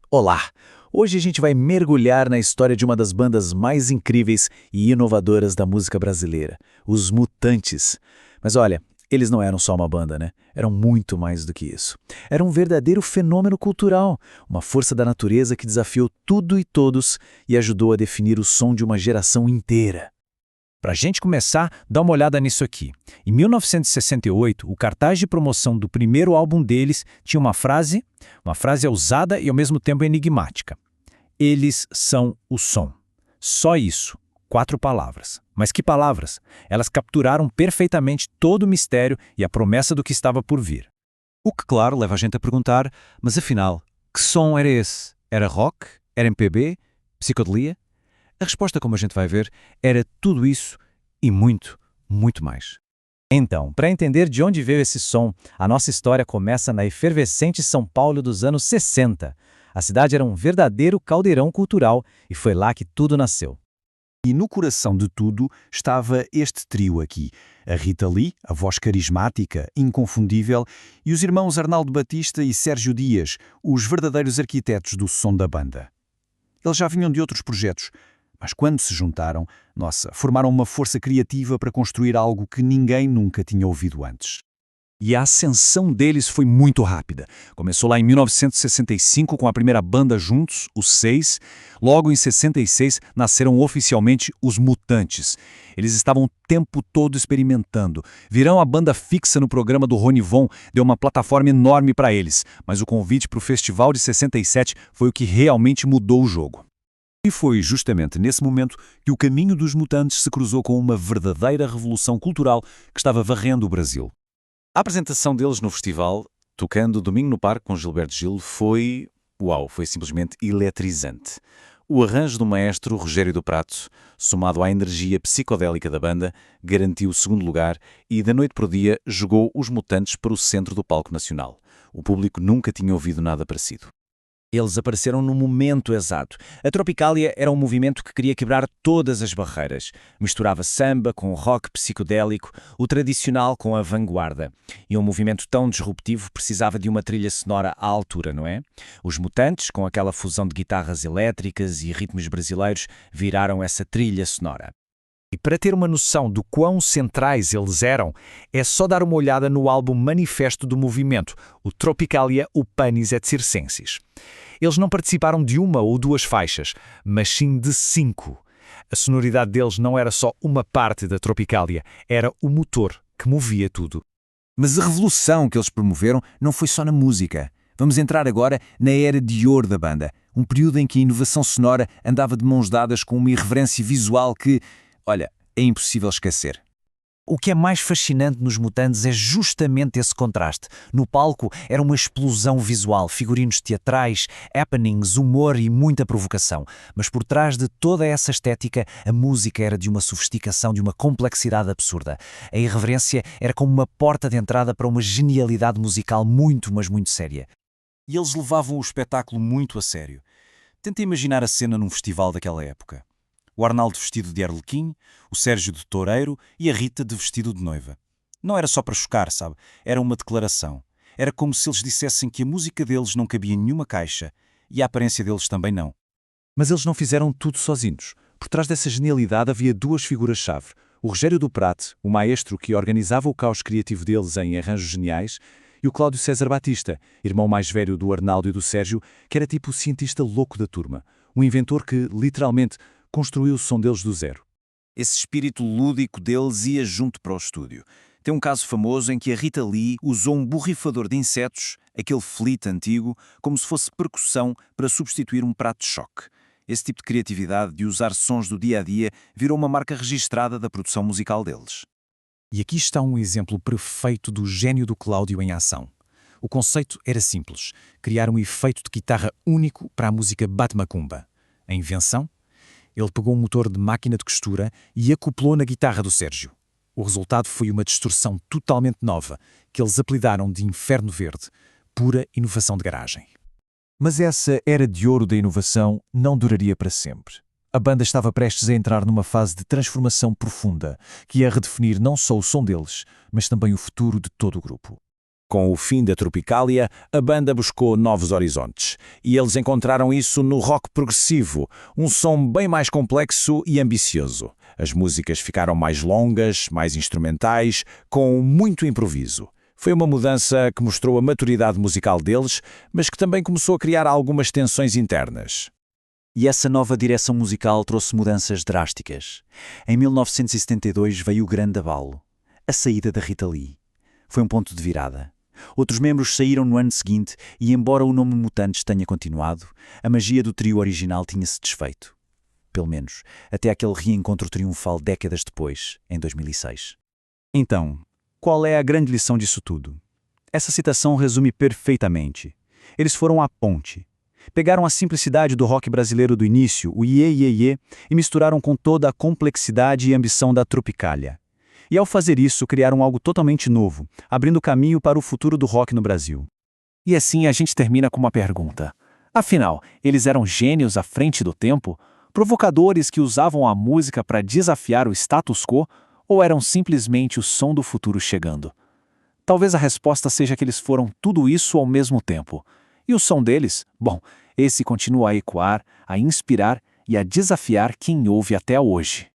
Olá! Hoje a gente vai mergulhar na história de uma das bandas mais incríveis e inovadoras da música brasileira, os Mutantes. Mas olha, eles não eram só uma banda, né? Eram muito mais do que isso. Era um verdadeiro fenômeno cultural, uma força da natureza que desafiou tudo e todos e ajudou a definir o som de uma geração inteira. Para a gente começar, dá uma olhada nisso aqui. Em 1968, o cartaz de promoção do primeiro álbum deles tinha uma frase ousada e ao mesmo tempo enigmática. Eles são o som. Só isso. 4 palavras. Mas que palavras? Elas capturaram perfeitamente todo o mistério e a promessa do que estava por vir. O que, claro, leva a gente a perguntar, mas afinal, que som era esse? Era rock? Era MPB? Psicodelia? A resposta, como a gente vai ver, era tudo isso e muito, muito mais. Então, para entender de onde veio esse som, a nossa história começa na efervescente São Paulo dos anos 60. A cidade era um verdadeiro caldeirão cultural e foi lá que tudo nasceu. E no coração de tudo estava este trio aqui. A Rita Lee, a voz carismática, inconfundível, e os irmãos Arnaldo Batista e Sérgio Dias, os verdadeiros arquitetos do som da banda. Eles já vinham de outros projetos, mas quando se juntaram, formaram uma força criativa para construir algo que ninguém nunca tinha ouvido antes. E a ascensão deles foi muito rápida. Começou lá em 1965 com a primeira banda juntos, os Seis. Logo em 66 nasceram oficialmente os Mutantes. Eles estavam o tempo todo experimentando. Viram a banda fixa no programa do Ronivon, deu uma plataforma enorme para eles. Mas o convite para o festival de 67 foi o que realmente mudou o jogo. E foi justamente nesse momento que o caminho dos Mutantes se cruzou com uma verdadeira revolução cultural que estava varrendo o Brasil. A apresentação deles no festival, tocando Domingo no Parque com Gilberto Gil, foi simplesmente eletrizante. O arranjo do maestro Rogério do Prato, somado à energia psicodélica da banda, garantiu o segundo lugar e, da noite para o dia, jogou os Mutantes para o centro do palco nacional. O público nunca tinha ouvido nada parecido. Eles apareceram no momento exato. A Tropicália era um movimento que queria quebrar todas as barreiras. Misturava samba com rock psicodélico, o tradicional com a vanguarda. E um movimento tão disruptivo precisava de uma trilha sonora à altura, não é? Os Mutantes, com aquela fusão de guitarras elétricas e ritmos brasileiros, viraram essa trilha sonora. E para ter uma noção do quão centrais eles eram, é só dar uma olhada no álbum Manifesto do Movimento, o Tropicália Upanis et Circenses. Eles não participaram de 1 ou 2 faixas, mas sim de 5. A sonoridade deles não era só uma parte da Tropicália, era o motor que movia tudo. Mas a revolução que eles promoveram não foi só na música. Vamos entrar agora na era de ouro da banda, um período em que a inovação sonora andava de mãos dadas com uma irreverência visual que, é impossível esquecer. O que é mais fascinante nos Mutantes é justamente esse contraste. No palco era uma explosão visual, figurinos teatrais, happenings, humor e muita provocação. Mas por trás de toda essa estética, a música era de uma sofisticação, de uma complexidade absurda. A irreverência era como uma porta de entrada para uma genialidade musical muito, mas muito séria. E eles levavam o espetáculo muito a sério. Tenta imaginar a cena num festival daquela época. O Arnaldo vestido de arlequim, o Sérgio de toureiro e a Rita de vestido de noiva. Não era só para chocar, sabe? Era uma declaração. Era como se eles dissessem que a música deles não cabia em nenhuma caixa e a aparência deles também não. Mas eles não fizeram tudo sozinhos. Por trás dessa genialidade havia 2 figuras-chave. O Rogério do Prato, o maestro que organizava o caos criativo deles em arranjos geniais, e o Cláudio César Batista, irmão mais velho do Arnaldo e do Sérgio, que era tipo o cientista louco da turma. Um inventor que, literalmente, construiu o som deles do zero. Esse espírito lúdico deles ia junto para o estúdio. Tem um caso famoso em que a Rita Lee usou um borrifador de insetos, aquele flute antigo, como se fosse percussão para substituir um prato de choque. Esse tipo de criatividade de usar sons do dia-a-dia virou uma marca registrada da produção musical deles. E aqui está um exemplo perfeito do gênio do Cláudio em ação. O conceito era simples, criar um efeito de guitarra único para a música Bate-Macumba. A invenção? Ele pegou um motor de máquina de costura e acoplou na guitarra do Sérgio. O resultado foi uma distorção totalmente nova, que eles apelidaram de Inferno Verde, pura inovação de garagem. Mas essa era de ouro da inovação não duraria para sempre. A banda estava prestes a entrar numa fase de transformação profunda, que ia redefinir não só o som deles, mas também o futuro de todo o grupo. Com o fim da Tropicália, a banda buscou novos horizontes, e eles encontraram isso no rock progressivo, um som bem mais complexo e ambicioso. As músicas ficaram mais longas, mais instrumentais, com muito improviso. Foi uma mudança que mostrou a maturidade musical deles, mas que também começou a criar algumas tensões internas. E essa nova direção musical trouxe mudanças drásticas. Em 1972 veio o grande abalo, a saída da Rita Lee. Foi um ponto de virada. Outros membros saíram no ano seguinte e, embora o nome Mutantes tenha continuado, a magia do trio original tinha-se desfeito. Pelo menos, até aquele reencontro triunfal décadas depois, em 2006. Então, qual é a grande lição disso tudo? Essa citação resume perfeitamente. Eles foram a ponte. Pegaram a simplicidade do rock brasileiro do início, o iê, iê, iê, e misturaram com toda a complexidade e ambição da Tropicália. E ao fazer isso, criaram algo totalmente novo, abrindo caminho para o futuro do rock no Brasil. E assim a gente termina com uma pergunta. Afinal, eles eram gênios à frente do tempo? Provocadores que usavam a música para desafiar o status quo? Ou eram simplesmente o som do futuro chegando? Talvez a resposta seja que eles foram tudo isso ao mesmo tempo. E o som deles? Bom, esse continua a ecoar, a inspirar e a desafiar quem ouve até hoje.